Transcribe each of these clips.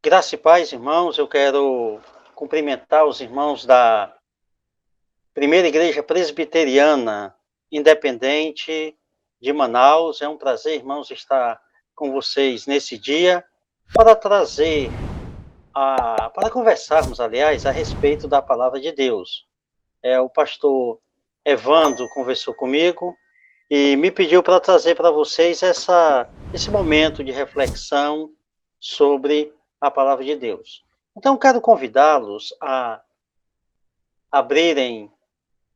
Graça e paz, irmãos. Eu quero cumprimentar os irmãos da Primeira Igreja Presbiteriana Independente de Manaus. É um prazer, irmãos, estar com vocês nesse dia para para conversarmos, aliás, a respeito da palavra de Deus. O pastor Evandro conversou comigo e me pediu para trazer para vocês esse momento de reflexão sobre a palavra de Deus. Então, quero convidá-los a abrirem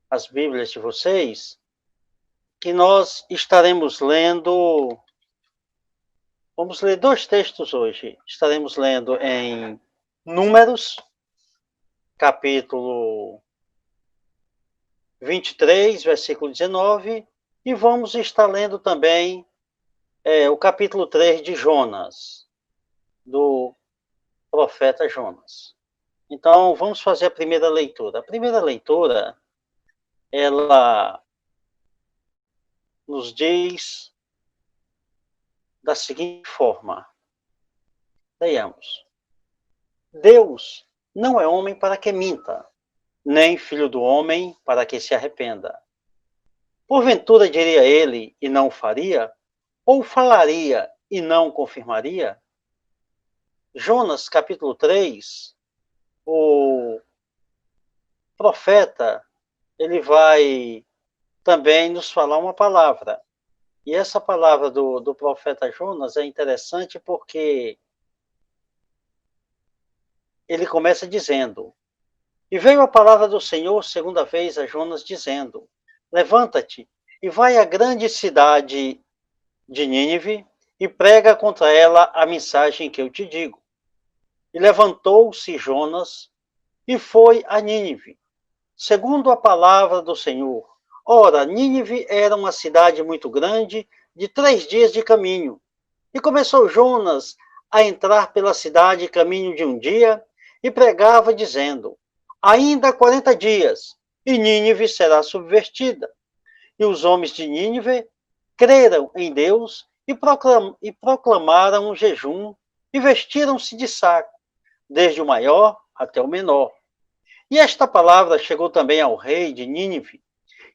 as Bíblias de vocês, que nós estaremos lendo. Vamos ler dois textos hoje. Estaremos lendo em Números, capítulo 23, versículo 19, e vamos estar lendo também o capítulo 3 de Jonas, do profeta Jonas. Então, vamos fazer a primeira leitura. A primeira leitura, ela nos diz da seguinte forma. Leiamos. Deus não é homem para que minta, nem filho do homem para que se arrependa. Porventura diria ele e não faria? Ou falaria e não confirmaria? Jonas, capítulo 3, o profeta, ele vai também nos falar uma palavra. E essa palavra do profeta Jonas é interessante porque ele começa dizendo: E veio a palavra do Senhor segunda vez a Jonas, dizendo: Levanta-te e vai à grande cidade de Nínive e prega contra ela a mensagem que eu te digo. E levantou-se Jonas e foi a Nínive, segundo a palavra do Senhor. Ora, Nínive era uma cidade muito grande, de 3 dias de caminho. E começou Jonas a entrar pela cidade caminho de um dia, e pregava, dizendo: Ainda 40 dias, e Nínive será subvertida. E os homens de Nínive creram em Deus e proclamaram um jejum, e vestiram-se de saco, desde o maior até o menor. E esta palavra chegou também ao rei de Nínive,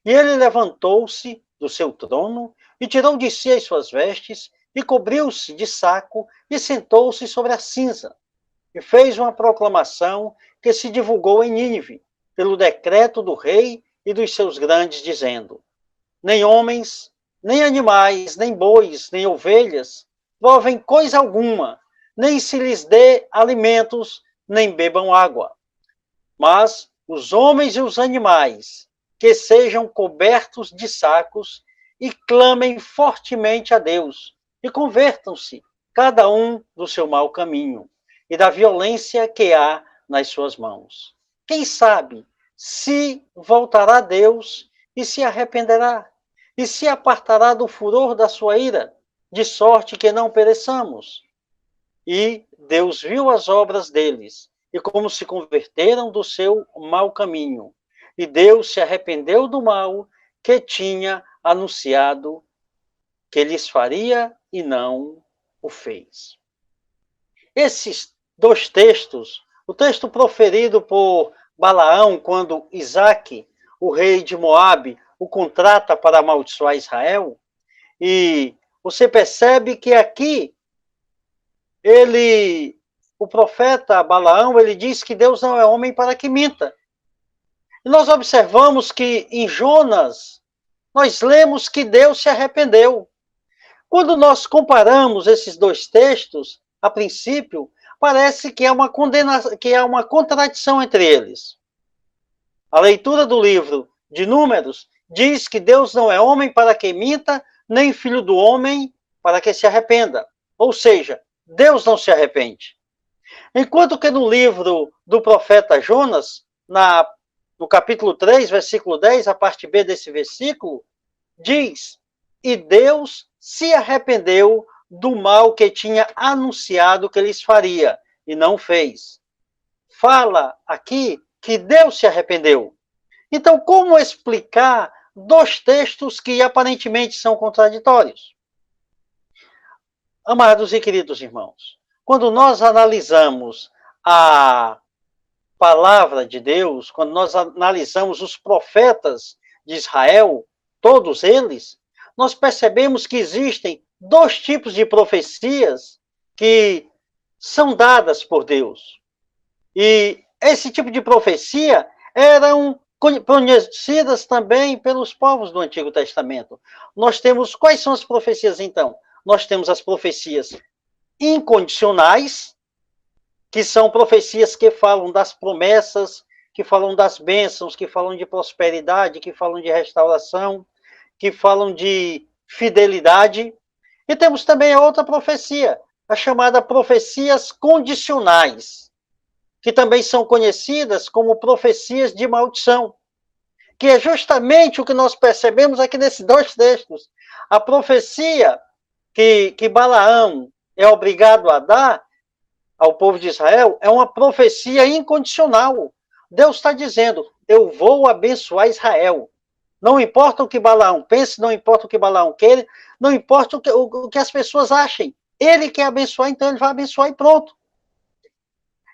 e ele levantou-se do seu trono, e tirou de si as suas vestes, e cobriu-se de saco, e sentou-se sobre a cinza, e fez uma proclamação que se divulgou em Nínive, pelo decreto do rei e dos seus grandes, dizendo: Nem homens, nem animais, nem bois, nem ovelhas, provem coisa alguma, nem se lhes dê alimentos, nem bebam água. Mas os homens e os animais, que sejam cobertos de sacos, e clamem fortemente a Deus, e convertam-se, cada um do seu mau caminho, e da violência que há nas suas mãos. Quem sabe se voltará a Deus e se arrependerá, e se apartará do furor da sua ira, de sorte que não pereçamos. E Deus viu as obras deles, e como se converteram do seu mau caminho. E Deus se arrependeu do mal que tinha anunciado que lhes faria e não o fez. Esses dois textos, o texto proferido por Balaão quando Isaque, o rei de Moabe, o contrata para amaldiçoar Israel, e você percebe que aqui o profeta Balaão, ele diz que Deus não é homem para que minta. E nós observamos que em Jonas, nós lemos que Deus se arrependeu. Quando nós comparamos esses dois textos, a princípio, parece que há uma contradição entre eles. A leitura do livro de Números diz que Deus não é homem para que minta, nem filho do homem para que se arrependa. Ou seja, Deus não se arrepende. Enquanto que no livro do profeta Jonas, no capítulo 3, versículo 10, a parte B desse versículo, diz: E Deus se arrependeu do mal que tinha anunciado que lhes faria, e não fez. Fala aqui que Deus se arrependeu. Então, como explicar dois textos que aparentemente são contraditórios? Amados e queridos irmãos, quando nós analisamos a palavra de Deus, quando nós analisamos os profetas de Israel, todos eles, nós percebemos que existem dois tipos de profecias que são dadas por Deus. E esse tipo de profecia eram conhecidas também pelos povos do Antigo Testamento. Nós temos, quais são as profecias então? Nós temos as profecias incondicionais, que são profecias que falam das promessas, que falam das bênçãos, que falam de prosperidade, que falam de restauração, que falam de fidelidade. E temos também a outra profecia, a chamada profecias condicionais, que também são conhecidas como profecias de maldição, que é justamente o que nós percebemos aqui nesses dois textos. A profecia que Balaão é obrigado a dar ao povo de Israel é uma profecia incondicional. Deus está dizendo, eu vou abençoar Israel. Não importa o que Balaão pense, não importa o que Balaão queira, não importa o que as pessoas achem. Ele quer abençoar, então ele vai abençoar e pronto.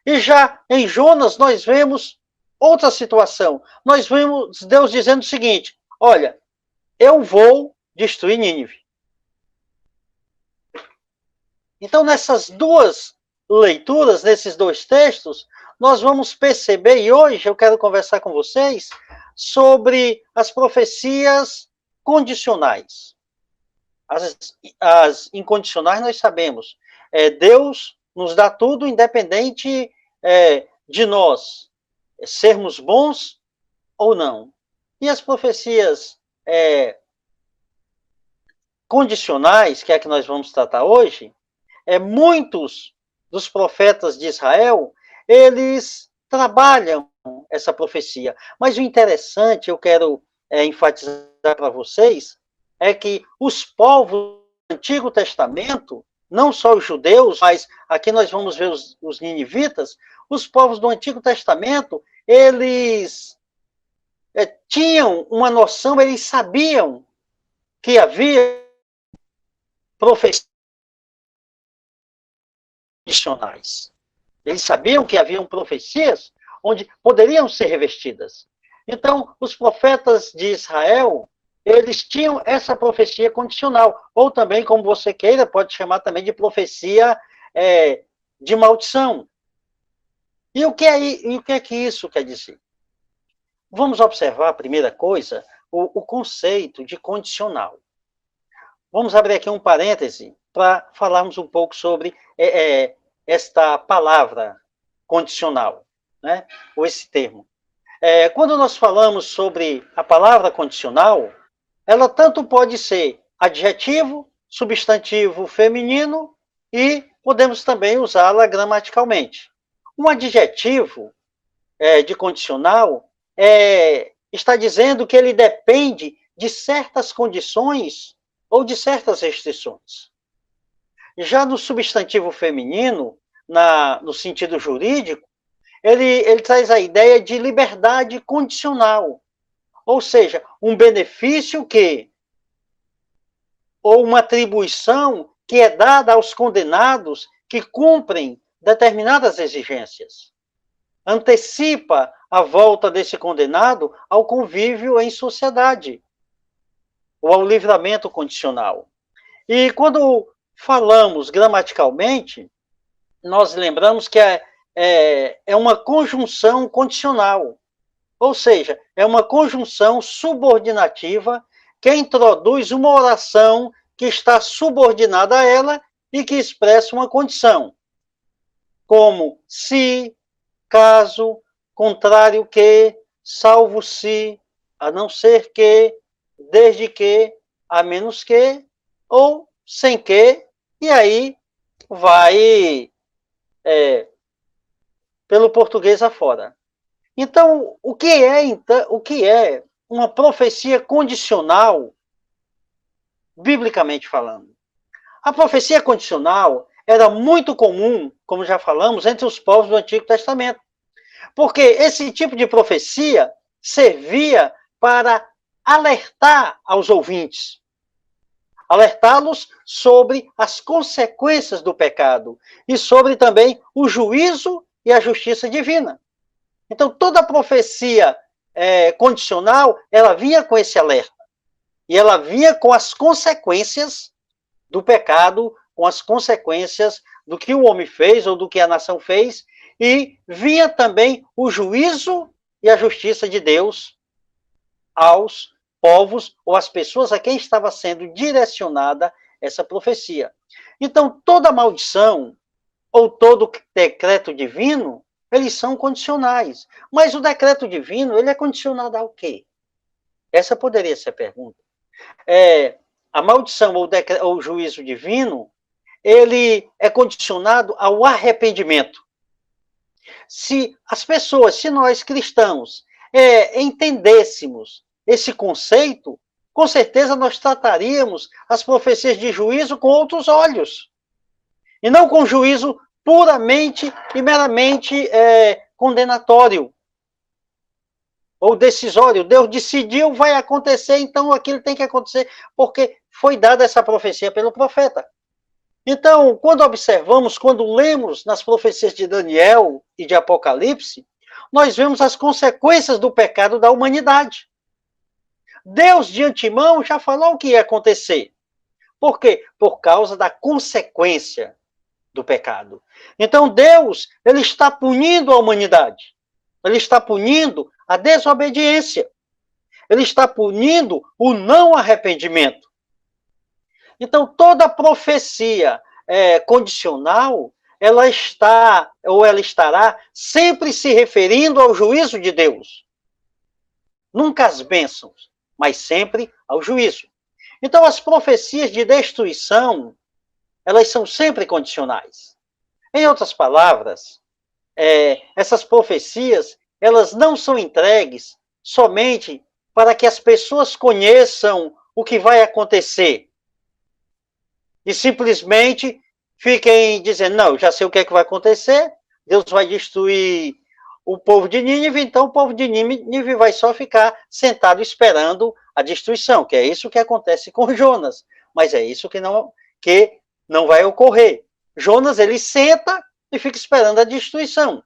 E já em Jonas nós vemos outra situação. Nós vemos Deus dizendo o seguinte, olha, eu vou destruir Nínive. Então nessas duas leituras, nesses dois textos, nós vamos perceber, e hoje eu quero conversar com vocês, sobre as profecias condicionais. As incondicionais nós sabemos. Deus nos dá tudo independente de nós sermos bons ou não. E as profecias condicionais, que é a que nós vamos tratar hoje, muitos dos profetas de Israel, eles trabalham essa profecia. Mas o interessante, eu quero enfatizar para vocês, é que os povos do Antigo Testamento, não só os judeus, mas aqui nós vamos ver os ninivitas, os povos do Antigo Testamento, eles tinham uma noção, eles sabiam que havia profecias condicionais. Eles sabiam que haviam profecias onde poderiam ser revestidas. Então, os profetas de Israel, eles tinham essa profecia condicional, ou também, como você queira, pode chamar também de profecia de maldição. E o que é que isso quer dizer? Vamos observar, a primeira coisa, o conceito de condicional. Vamos abrir aqui um parêntese para falarmos um pouco sobre esta palavra condicional, né? Ou esse termo. Quando nós falamos sobre a palavra condicional, ela tanto pode ser adjetivo, substantivo feminino e podemos também usá-la gramaticalmente. Um adjetivo de condicional está dizendo que ele depende de certas condições ou de certas restrições. Já no substantivo feminino, no sentido jurídico, ele traz a ideia de liberdade condicional, ou seja, um benefício ou uma atribuição que é dada aos condenados que cumprem determinadas exigências. Antecipa a volta desse condenado ao convívio em sociedade, ou ao livramento condicional. E quando falamos gramaticalmente, nós lembramos que é uma conjunção condicional, ou seja, é uma conjunção subordinativa que introduz uma oração que está subordinada a ela e que expressa uma condição, como se, caso, contrário que, salvo se, a não ser que, desde que, a menos que, ou sem que, e aí vai pelo português afora. Então, o que é uma profecia condicional, biblicamente falando? A profecia condicional era muito comum, como já falamos, entre os povos do Antigo Testamento. Porque esse tipo de profecia servia para alertar aos ouvintes alertá-los sobre as consequências do pecado e sobre também o juízo e a justiça divina. Então, toda profecia condicional, ela vinha com esse alerta. E ela vinha com as consequências do pecado, com as consequências do que o homem fez ou do que a nação fez, e vinha também o juízo e a justiça de Deus aos povos ou às pessoas a quem estava sendo direcionada essa profecia. Então, toda maldição ou todo decreto divino, eles são condicionais. Mas o decreto divino, ele é condicionado ao quê? Essa poderia ser a pergunta. A maldição ou o juízo divino, ele é condicionado ao arrependimento. Se as pessoas, se nós cristãos, entendêssemos esse conceito, com certeza nós trataríamos as profecias de juízo com outros olhos. E não com juízo puramente e meramente condenatório ou decisório. Deus decidiu, vai acontecer, então aquilo tem que acontecer, porque foi dada essa profecia pelo profeta. Então, quando observamos, quando lemos nas profecias de Daniel e de Apocalipse, nós vemos as consequências do pecado da humanidade. Deus, de antemão, já falou o que ia acontecer. Por quê? Por causa da consequência do pecado. Então, Deus, ele está punindo a humanidade. Ele está punindo a desobediência. Ele está punindo o não arrependimento. Então, toda profecia condicional, ela está, ou ela estará, sempre se referindo ao juízo de Deus. Nunca às bênçãos, mas sempre ao juízo. Então, as profecias de destruição, elas são sempre condicionais. Em outras palavras, essas profecias, elas não são entregues somente para que as pessoas conheçam o que vai acontecer e simplesmente fiquem dizendo, não, já sei o que é que vai acontecer, Deus vai destruir o povo de Nínive, então o povo de Nínive vai só ficar sentado esperando a destruição, que é isso que acontece com Jonas, mas é isso que não vai ocorrer. Jonas, ele senta e fica esperando a destruição.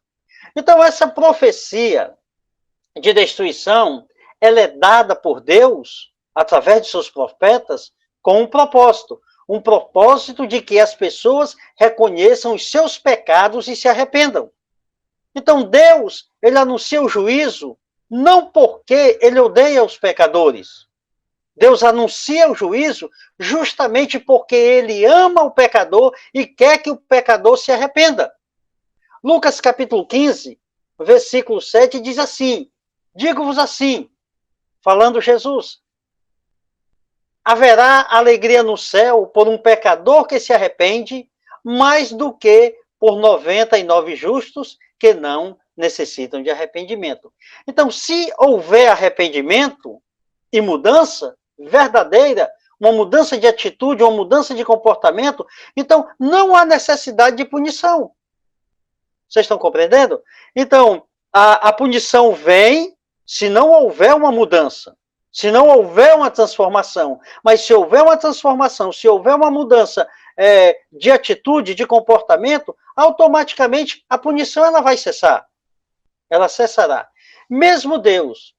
Então, essa profecia de destruição, ela é dada por Deus, através de seus profetas, com um propósito de que as pessoas reconheçam os seus pecados e se arrependam. Então, Deus, ele anuncia o juízo, não porque ele odeia os pecadores. Deus anuncia o juízo justamente porque ele ama o pecador e quer que o pecador se arrependa. Lucas capítulo 15, versículo 7 diz assim, digo-vos assim, falando Jesus, haverá alegria no céu por um pecador que se arrepende, mais do que por 99 justos que não necessitam de arrependimento. Então, se houver arrependimento e mudança verdadeira, uma mudança de atitude, uma mudança de comportamento, então não há necessidade de punição. Vocês estão compreendendo? Então, a punição vem se não houver uma mudança, se não houver uma transformação. Mas se houver uma transformação, se houver uma mudança de atitude, de comportamento, automaticamente a punição ela vai cessar. Ela cessará. Mesmo Deus,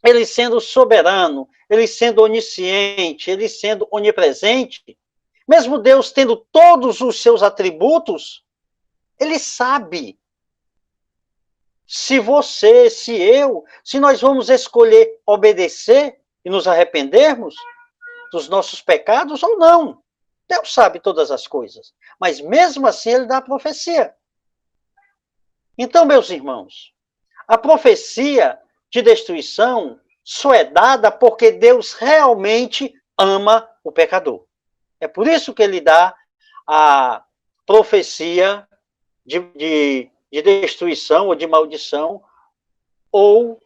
ele sendo soberano, ele sendo onisciente, ele sendo onipresente, mesmo Deus tendo todos os seus atributos, ele sabe se você, se eu, se nós vamos escolher obedecer e nos arrependermos dos nossos pecados ou não. Deus sabe todas as coisas. Mas mesmo assim ele dá a profecia. Então, meus irmãos, a profecia de destruição só é dada porque Deus realmente ama o pecador. É por isso que ele dá a profecia de destruição ou de maldição, ou,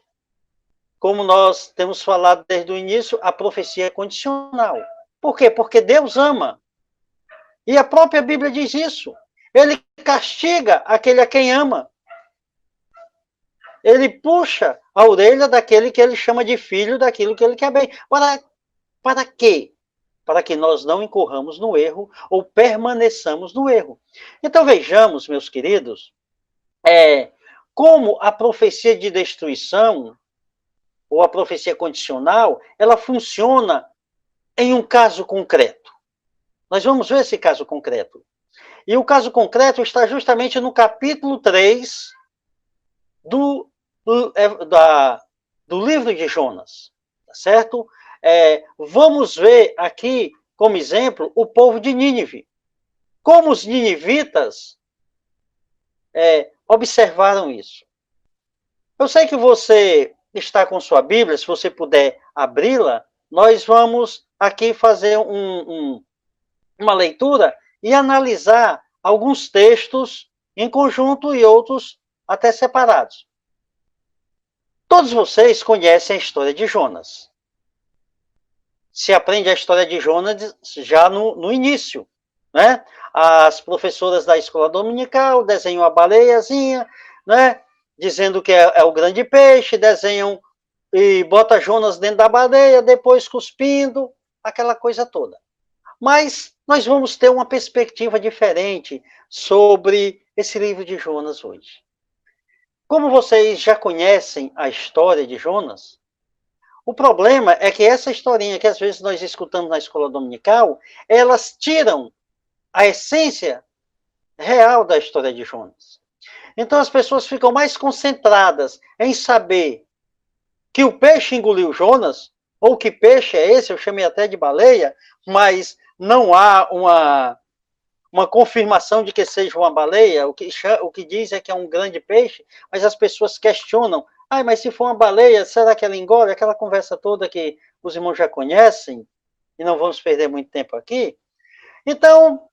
como nós temos falado desde o início, a profecia é condicional. Por quê? Porque Deus ama. E a própria Bíblia diz isso. Ele castiga aquele a quem ama. Ele puxa a orelha daquele que ele chama de filho, daquilo que ele quer bem. Para quê? para que nós não incorramos no erro ou permaneçamos no erro. Então vejamos, meus queridos, como a profecia de destruição ou a profecia condicional, ela funciona em um caso concreto. Nós vamos ver esse caso concreto. E o caso concreto está justamente no capítulo 3 do livro de Jonas, tá certo? Vamos ver aqui, como exemplo, o povo de Nínive. Como os ninivitas observaram isso. Eu sei que você está com sua Bíblia, se você puder abri-la, nós vamos aqui fazer uma leitura e analisar alguns textos em conjunto e outros até separados. Todos vocês conhecem a história de Jonas. Se aprende a história de Jonas já no início, né? As professoras da escola dominical desenham a baleiazinha, né? Dizendo que é o grande peixe, desenham e bota Jonas dentro da baleia, depois cuspindo, aquela coisa toda. Mas nós vamos ter uma perspectiva diferente sobre esse livro de Jonas hoje. Como vocês já conhecem a história de Jonas, o problema é que essa historinha que às vezes nós escutamos na escola dominical, elas tiram a essência real da história de Jonas. Então as pessoas ficam mais concentradas em saber que o peixe engoliu Jonas, ou que peixe é esse, eu chamei até de baleia, mas não há uma confirmação de que seja uma baleia, o que diz é que é um grande peixe, mas as pessoas questionam, mas se for uma baleia, será que ela engole? Aquela conversa toda que os irmãos já conhecem, e não vamos perder muito tempo aqui. Então,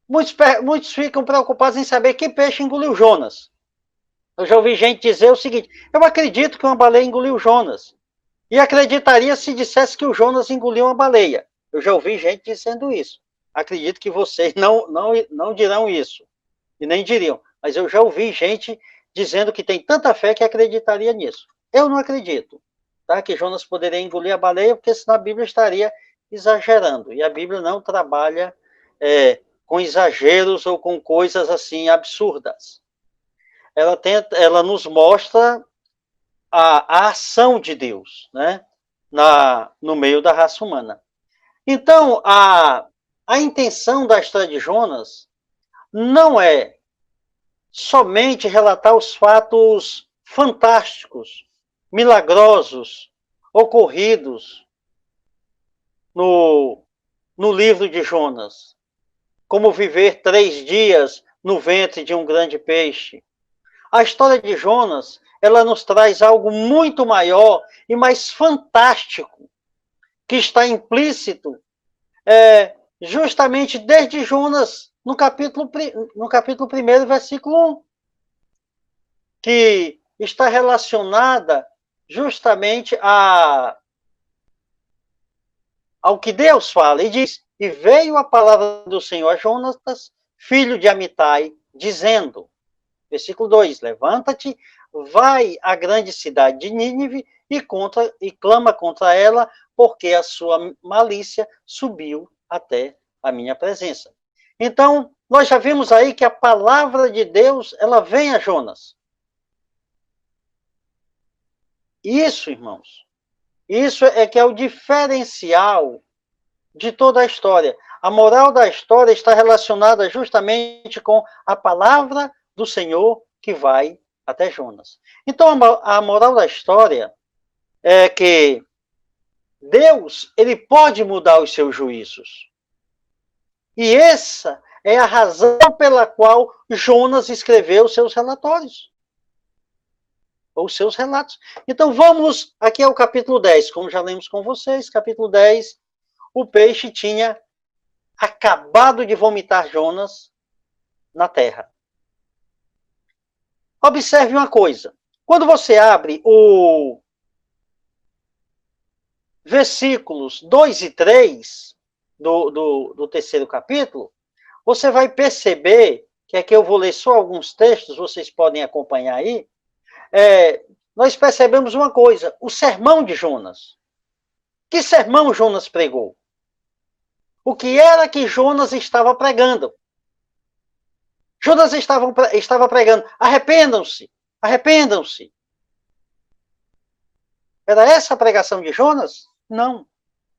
muitos ficam preocupados em saber que peixe engoliu Jonas. Eu já ouvi gente dizer o seguinte, eu acredito que uma baleia engoliu Jonas, e acreditaria se dissesse que o Jonas engoliu uma baleia. Eu já ouvi gente dizendo isso. Acredito que vocês não dirão isso, e nem diriam, mas eu já ouvi gente dizendo que tem tanta fé que acreditaria nisso. Eu não acredito, tá? Que Jonas poderia engolir a baleia, porque senão a Bíblia estaria exagerando, e a Bíblia não trabalha com exageros ou com coisas assim absurdas. Ela nos mostra a ação de Deus, né? No meio da raça humana. Então, a intenção da história de Jonas não é somente relatar os fatos fantásticos, milagrosos, ocorridos no livro de Jonas, como viver 3 dias no ventre de um grande peixe. A história de Jonas, ela nos traz algo muito maior e mais fantástico, que está implícito justamente desde Jonas, no capítulo 1, versículo 1, que está relacionada justamente ao que Deus fala, e diz, e veio a palavra do Senhor a Jonas, filho de Amitai, dizendo, versículo 2, levanta-te, vai à grande cidade de Nínive e clama contra ela, porque a sua malícia subiu até a minha presença. Então, nós já vimos aí que a palavra de Deus, ela vem a Jonas. Isso, irmãos, isso é que é o diferencial de toda a história. A moral da história está relacionada justamente com a palavra do Senhor que vai até Jonas. Então, a moral da história é que Deus, ele pode mudar os seus juízos. E essa é a razão pela qual Jonas escreveu os seus relatórios. Ou seus relatos. Então vamos aqui ao capítulo 10, como já lemos com vocês, capítulo 10, o peixe tinha acabado de vomitar Jonas na terra. Observe uma coisa, quando você abre o versículos 2 e 3 do terceiro capítulo, você vai perceber, que aqui eu vou ler só alguns textos, vocês podem acompanhar aí, nós percebemos uma coisa, o sermão de Jonas. Que sermão Jonas pregou? o que era que Jonas estava pregando. Jonas estava pregando: arrependam-se, arrependam-se. Era essa a pregação de Jonas? Não.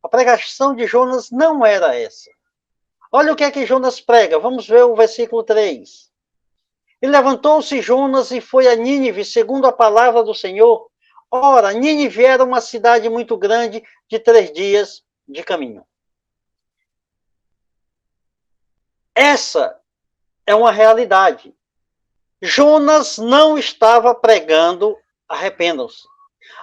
A pregação de Jonas não era essa. Olha o que é que Jonas prega. Vamos ver o versículo 3. E levantou-se Jonas e foi a Nínive, segundo a palavra do Senhor. Ora, Nínive era uma cidade muito grande, de 3 dias de caminho. Essa é uma realidade. Jonas não estava pregando arrependam-se.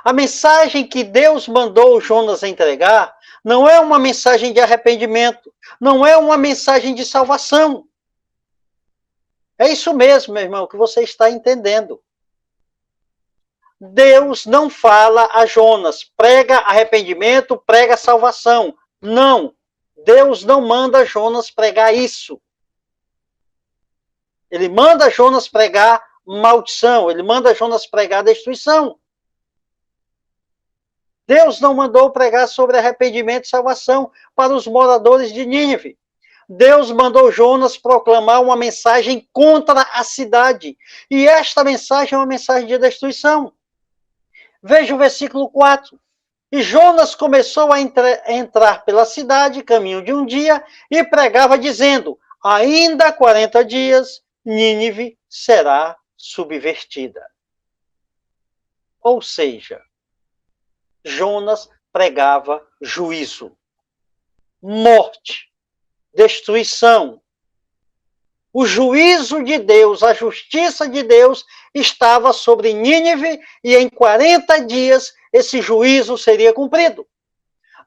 A mensagem que Deus mandou Jonas entregar não é uma mensagem de arrependimento, não é uma mensagem de salvação. É isso mesmo, meu irmão, que você está entendendo. Deus não fala a Jonas, prega arrependimento, prega salvação. Não, Deus não manda Jonas pregar isso. Ele manda Jonas pregar maldição, ele manda Jonas pregar destruição. Deus não mandou pregar sobre arrependimento e salvação para os moradores de Nínive. Deus mandou Jonas proclamar uma mensagem contra a cidade. E esta mensagem é uma mensagem de destruição. Veja o versículo 4. E Jonas começou a entrar pela cidade, caminho de um dia, e pregava dizendo: ainda 40 dias, Nínive será subvertida. Ou seja, Jonas pregava juízo, morte, destruição. O juízo de Deus, a justiça de Deus estava sobre Nínive e em 40 dias esse juízo seria cumprido.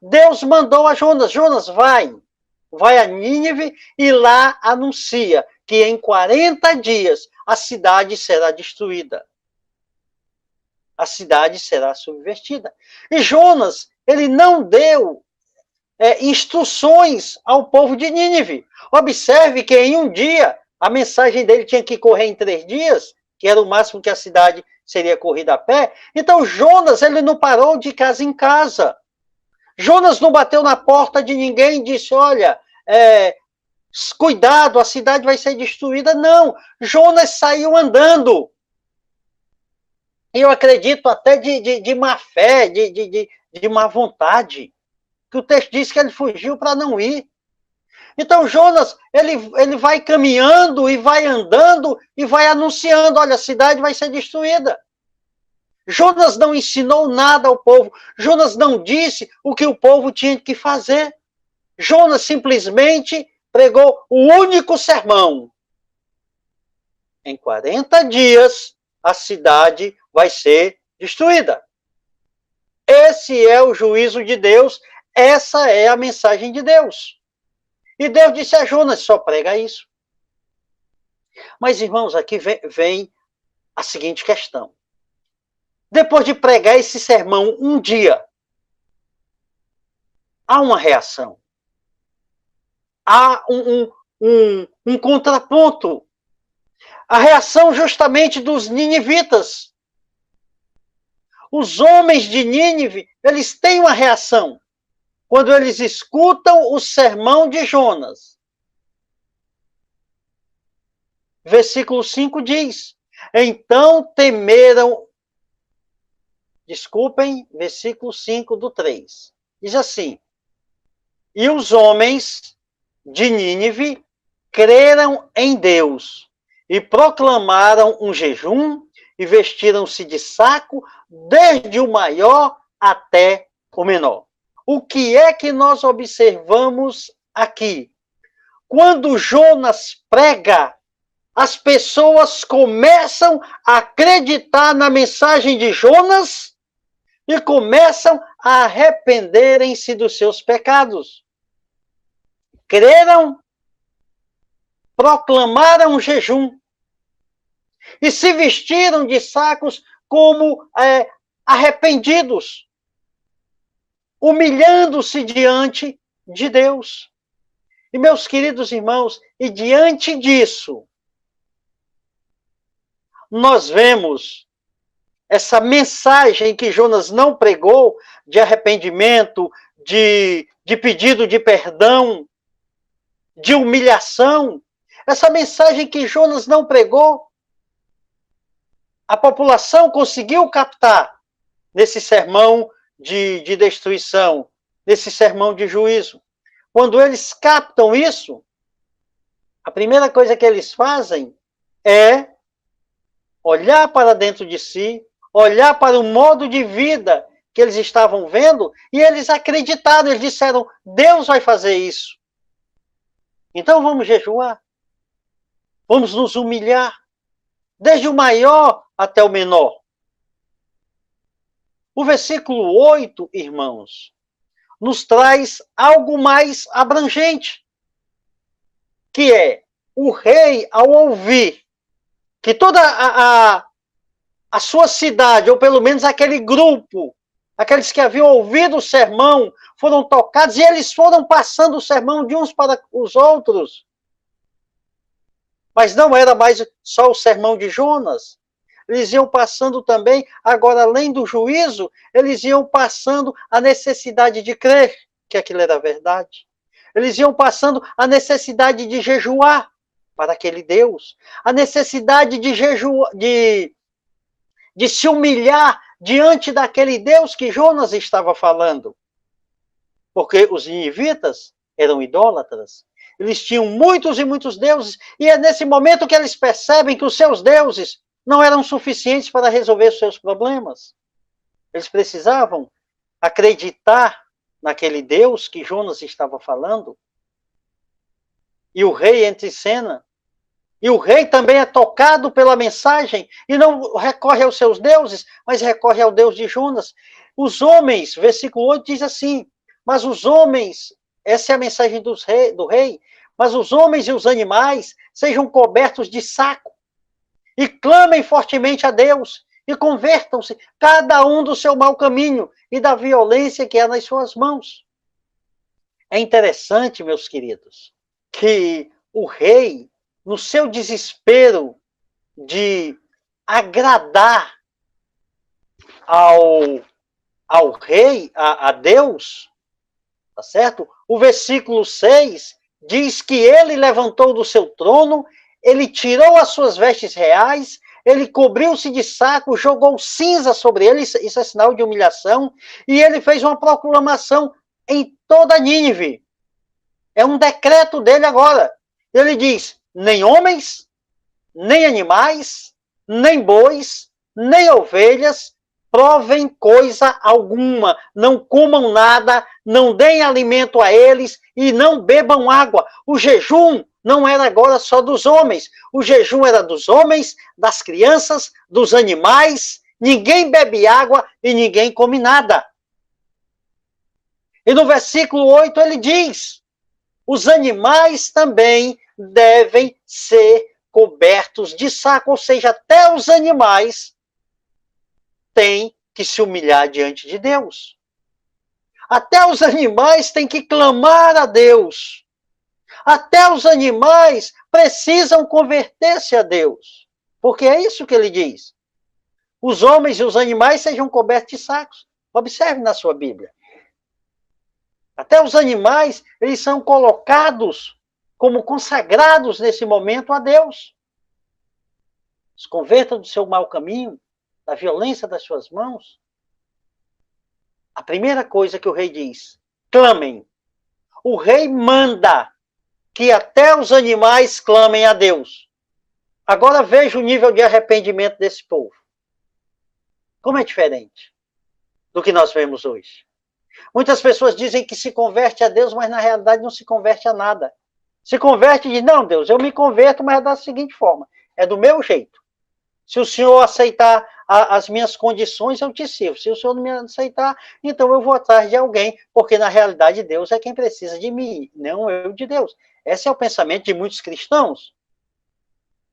Deus mandou a Jonas: Jonas, vai a Nínive e lá anuncia que em 40 dias a cidade será destruída. A cidade será subvertida. E Jonas, ele não deu instruções ao povo de Nínive. Observe que em um dia, a mensagem dele tinha que correr em 3 dias, que era o máximo que a cidade seria corrida a pé. Então Jonas, ele não parou de casa em casa. Jonas não bateu na porta de ninguém e disse: olha, cuidado, a cidade vai ser destruída. Não, Jonas saiu andando. E eu acredito até de má fé, de má vontade, que o texto diz que ele fugiu para não ir. Então Jonas, ele vai caminhando e vai andando e vai anunciando: olha, a cidade vai ser destruída. Jonas não ensinou nada ao povo. Jonas não disse o que o povo tinha que fazer. Jonas simplesmente pregou o único sermão: em 40 dias a cidade vai ser destruída. Esse é o juízo de Deus, essa é a mensagem de Deus. E Deus disse a Jonas: só prega isso. Mas, irmãos, aqui vem a seguinte questão. Depois de pregar esse sermão um dia, há uma reação. Há um contraponto. A reação justamente dos ninivitas. Os homens de Nínive, eles têm uma reação quando eles escutam o sermão de Jonas. Versículo 5 diz: então temeram. Desculpem, versículo 5 do 3. Diz assim: e os homens de Nínive creram em Deus e proclamaram um jejum e vestiram-se de saco, desde o maior até o menor. O que é que nós observamos aqui? Quando Jonas prega, as pessoas começam a acreditar na mensagem de Jonas e começam a arrependerem-se dos seus pecados. Creram, proclamaram jejum e se vestiram de sacos como arrependidos, humilhando-se diante de Deus. E, meus queridos irmãos, e diante disso, nós vemos essa mensagem que Jonas não pregou, de arrependimento, de pedido de perdão, de humilhação, essa mensagem que Jonas não pregou, a população conseguiu captar nesse sermão de destruição, nesse sermão de juízo. Quando eles captam isso, a primeira coisa que eles fazem é olhar para dentro de si, olhar para o modo de vida que eles estavam vendo, e eles acreditaram, eles disseram, Deus vai fazer isso. Então vamos jejuar, vamos nos humilhar, desde o maior até o menor. O versículo 8, irmãos, nos traz algo mais abrangente, que é o rei, ao ouvir que toda a sua cidade, ou pelo menos aquele grupo, aqueles que haviam ouvido o sermão, foram tocados, e eles foram passando o sermão de uns para os outros. Mas não era mais só o sermão de Jonas. Eles iam passando também, agora além do juízo, eles iam passando a necessidade de crer que aquilo era verdade. Eles iam passando a necessidade de jejuar para aquele Deus, a necessidade de jejuar, de se humilhar diante daquele Deus que Jonas estava falando. Porque os ninivitas eram idólatras. Eles tinham muitos e muitos deuses, e é nesse momento que eles percebem que os seus deuses não eram suficientes para resolver os seus problemas. Eles precisavam acreditar naquele Deus que Jonas estava falando. E o rei entra em cena. E o rei também é tocado pela mensagem e não recorre aos seus deuses, mas recorre ao Deus de Jonas. Os homens, versículo 8 diz assim, mas os homens, essa é a mensagem do rei, mas os homens e os animais sejam cobertos de saco e clamem fortemente a Deus e convertam-se, cada um do seu mau caminho e da violência que há nas suas mãos. É interessante, meus queridos, que o rei, no seu desespero de agradar ao rei, a Deus, tá certo? O versículo 6 diz que ele levantou do seu trono, ele tirou as suas vestes reais, ele cobriu-se de saco, jogou cinza sobre ele, isso é sinal de humilhação, e ele fez uma proclamação em toda Nínive. É um decreto dele agora. Ele diz, nem homens, nem animais, nem bois, nem ovelhas, provem coisa alguma, não comam nada, não deem alimento a eles e não bebam água. O jejum não era agora só dos homens, o jejum era dos homens, das crianças, dos animais, ninguém bebe água e ninguém come nada. E no versículo 8 ele diz, os animais também devem ser cobertos de saco, ou seja, até os animais têm que se humilhar diante de Deus. Até os animais têm que clamar a Deus. Até os animais precisam converter-se a Deus. Porque é isso que ele diz. Os homens e os animais sejam cobertos de sacos. Observe na sua Bíblia. Até os animais, eles são colocados como consagrados nesse momento a Deus. Se convertam do seu mau caminho, da violência das suas mãos. A primeira coisa que o rei diz, clamem. O rei manda que até os animais clamem a Deus. Agora veja o nível de arrependimento desse povo. Como é diferente do que nós vemos hoje. Muitas pessoas dizem que se converte a Deus, mas na realidade não se converte a nada. Se converte e diz, não, Deus, eu me converto, mas é da seguinte forma, é do meu jeito. Se o Senhor aceitar as minhas condições, eu te sirvo. Se o Senhor não me aceitar, então eu vou atrás de alguém, porque na realidade Deus é quem precisa de mim, não eu de Deus. Esse é o pensamento de muitos cristãos.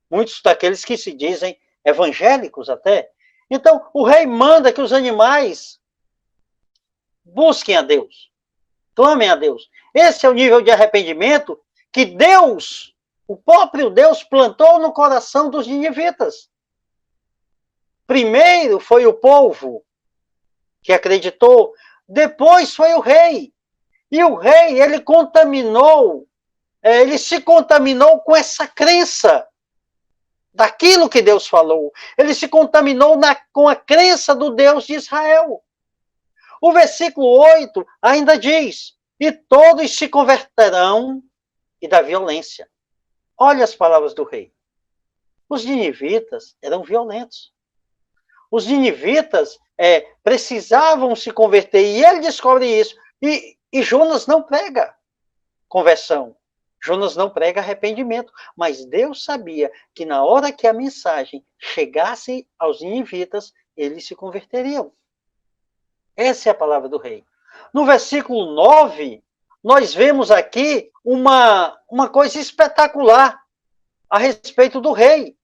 Muitos daqueles que se dizem evangélicos até. Então, o rei manda que os animais busquem a Deus, clamem a Deus. Esse é o nível de arrependimento que Deus, o próprio Deus, plantou no coração dos ninivitas. Primeiro foi o povo que acreditou, depois foi o rei. E o rei, ele contaminou ele se contaminou com essa crença daquilo que Deus falou. Ele se contaminou com a crença do Deus de Israel. O versículo 8 ainda diz: e todos se converterão e da violência. Olha as palavras do rei. Os ninivitas eram violentos. Os ninivitas precisavam se converter, e ele descobre isso. E Jonas não prega conversão. Jonas não prega arrependimento, mas Deus sabia que na hora que a mensagem chegasse aos ninivitas, eles se converteriam. Essa é a palavra do rei. No versículo 9, nós vemos aqui uma coisa espetacular a respeito do rei.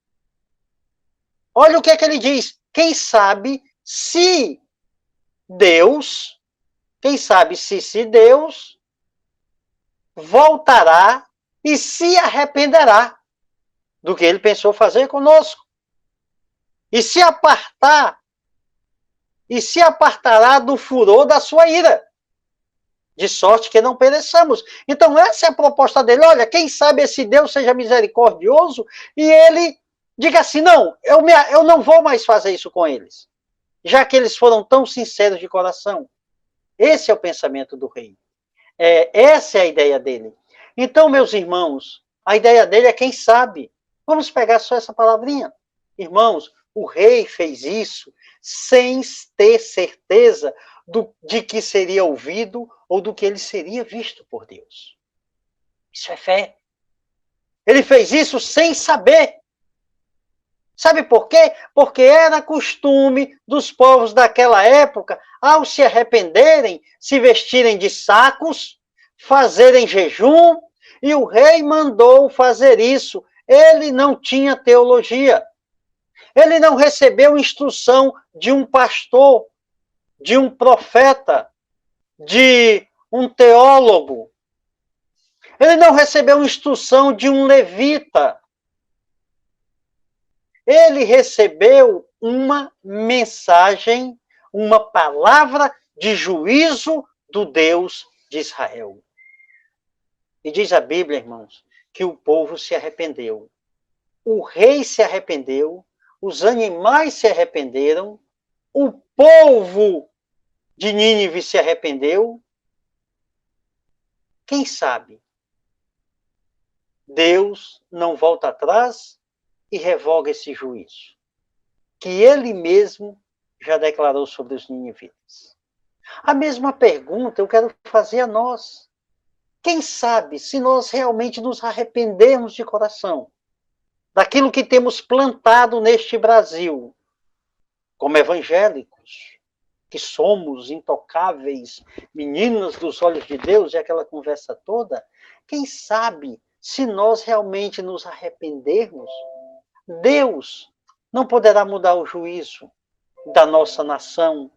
Olha o que é que ele diz. Quem sabe se Deus voltará e se arrependerá do que ele pensou fazer conosco. E se apartará do furor da sua ira, de sorte que não pereçamos. Então essa é a proposta dele. Olha, quem sabe esse Deus seja misericordioso e ele diga assim, não, eu não vou mais fazer isso com eles, já que eles foram tão sinceros de coração. Esse é o pensamento do rei. Essa é a ideia dele. Então, meus irmãos, a ideia dele é quem sabe. Vamos pegar só essa palavrinha. Irmãos, o rei fez isso sem ter certeza de que seria ouvido ou do que ele seria visto por Deus. Isso é fé. Ele fez isso sem saber. Sabe por quê? Porque era costume dos povos daquela época, ao se arrependerem, se vestirem de sacos, fazerem jejum, e o rei mandou fazer isso. Ele não tinha teologia. Ele não recebeu instrução de um pastor, de um profeta, de um teólogo. Ele não recebeu instrução de um levita. Ele recebeu uma mensagem, uma palavra de juízo do Deus de Israel. E diz a Bíblia, irmãos, que o povo se arrependeu. O rei se arrependeu, os animais se arrependeram, o povo de Nínive se arrependeu. Quem sabe Deus não volta atrás e revoga esse juízo, que ele mesmo já declarou sobre os ninivitas. A mesma pergunta eu quero fazer a nós. Quem sabe se nós realmente nos arrependermos de coração daquilo que temos plantado neste Brasil, como evangélicos, que somos intocáveis, meninas dos olhos de Deus, e aquela conversa toda, quem sabe se nós realmente nos arrependermos, Deus não poderá mudar o juízo da nossa nação,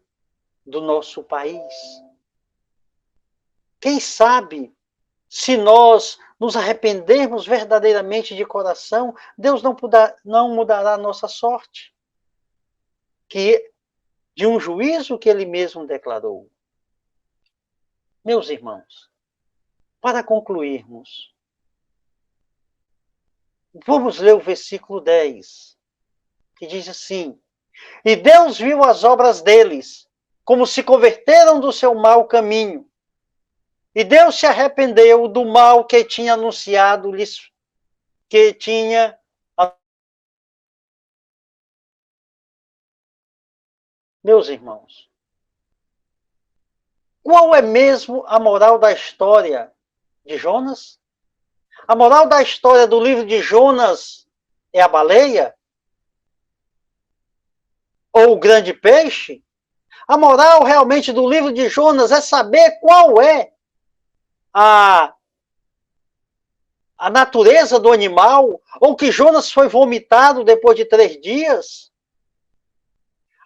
do nosso país. Quem sabe, se nós nos arrependermos verdadeiramente de coração, Deus não mudará a nossa sorte, de um juízo que ele mesmo declarou. Meus irmãos, para concluirmos, vamos ler o versículo 10, que diz assim: e Deus viu as obras deles, como se converteram do seu mau caminho. E Deus se arrependeu do mal que tinha anunciado-lhes, que tinha... Meus irmãos, qual é mesmo a moral da história de Jonas? A moral da história do livro de Jonas é a baleia? Ou o grande peixe? A moral realmente do livro de Jonas é saber qual é a natureza do animal, ou que Jonas foi vomitado depois de 3 dias.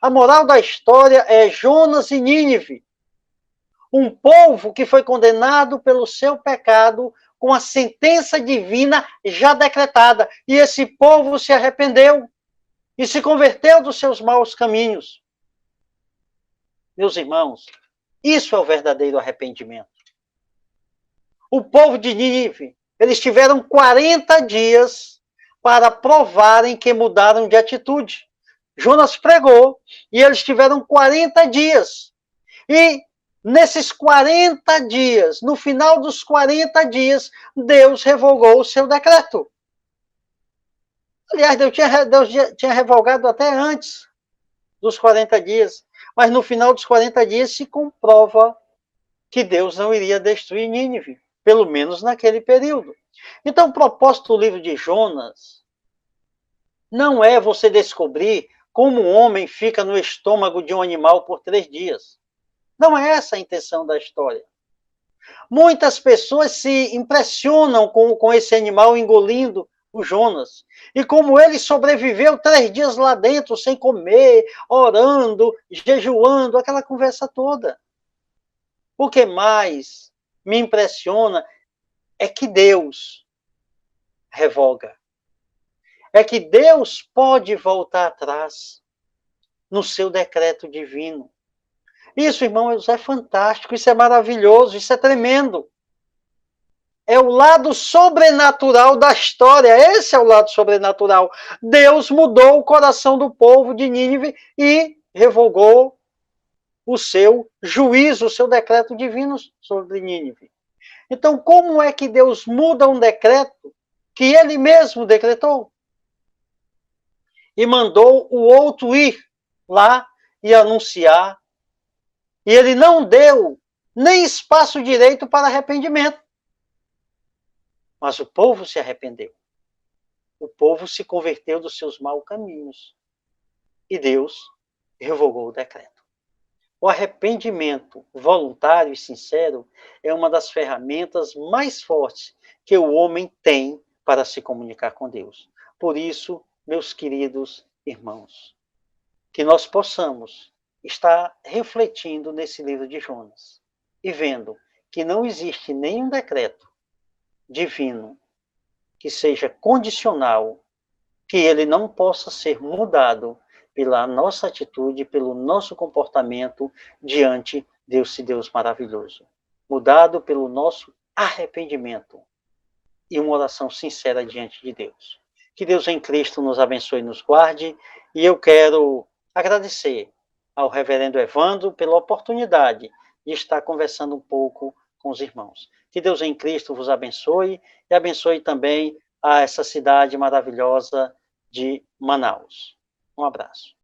A moral da história é Jonas e Nínive, um povo que foi condenado pelo seu pecado com a sentença divina já decretada, e esse povo se arrependeu e se converteu dos seus maus caminhos. Meus irmãos, isso é o verdadeiro arrependimento. O povo de Nínive Eles tiveram 40 dias para provarem que mudaram de atitude. Jonas pregou e eles tiveram 40 dias. E nesses 40 dias, no final dos 40 dias, Deus revogou o seu decreto. Aliás, Deus tinha revogado até antes dos 40 dias. Mas no final dos 40 dias se comprova que Deus não iria destruir Nínive, pelo menos naquele período. Então, o propósito do livro de Jonas não é você descobrir como um homem fica no estômago de um animal por 3 dias. Não é essa a intenção da história. Muitas pessoas se impressionam com esse animal engolindo o Jonas. E como ele sobreviveu 3 dias lá dentro, sem comer, orando, jejuando, aquela conversa toda. O que mais me impressiona é que Deus revoga. É que Deus pode voltar atrás no seu decreto divino. Isso, irmãos, é fantástico, isso é maravilhoso, isso é tremendo. É o lado sobrenatural da história, esse é o lado sobrenatural. Deus mudou o coração do povo de Nínive e revogou o seu juízo, o seu decreto divino sobre Nínive. Então, como é que Deus muda um decreto que ele mesmo decretou? E mandou o outro ir lá e anunciar. E ele não deu nem espaço direito para arrependimento. Mas o povo se arrependeu. O povo se converteu dos seus maus caminhos. E Deus revogou o decreto. O arrependimento voluntário e sincero é uma das ferramentas mais fortes que o homem tem para se comunicar com Deus. Por isso, meus queridos irmãos, que nós possamos estar refletindo nesse livro de Jonas e vendo que não existe nenhum decreto divino que seja condicional, que ele não possa ser mudado pela nossa atitude, pelo nosso comportamento diante desse Deus maravilhoso. Mudado pelo nosso arrependimento e uma oração sincera diante de Deus. Que Deus em Cristo nos abençoe e nos guarde. E eu quero agradecer ao reverendo Evandro pela oportunidade de estar conversando um pouco com os irmãos. Que Deus em Cristo vos abençoe e abençoe também a essa cidade maravilhosa de Manaus. Um abraço.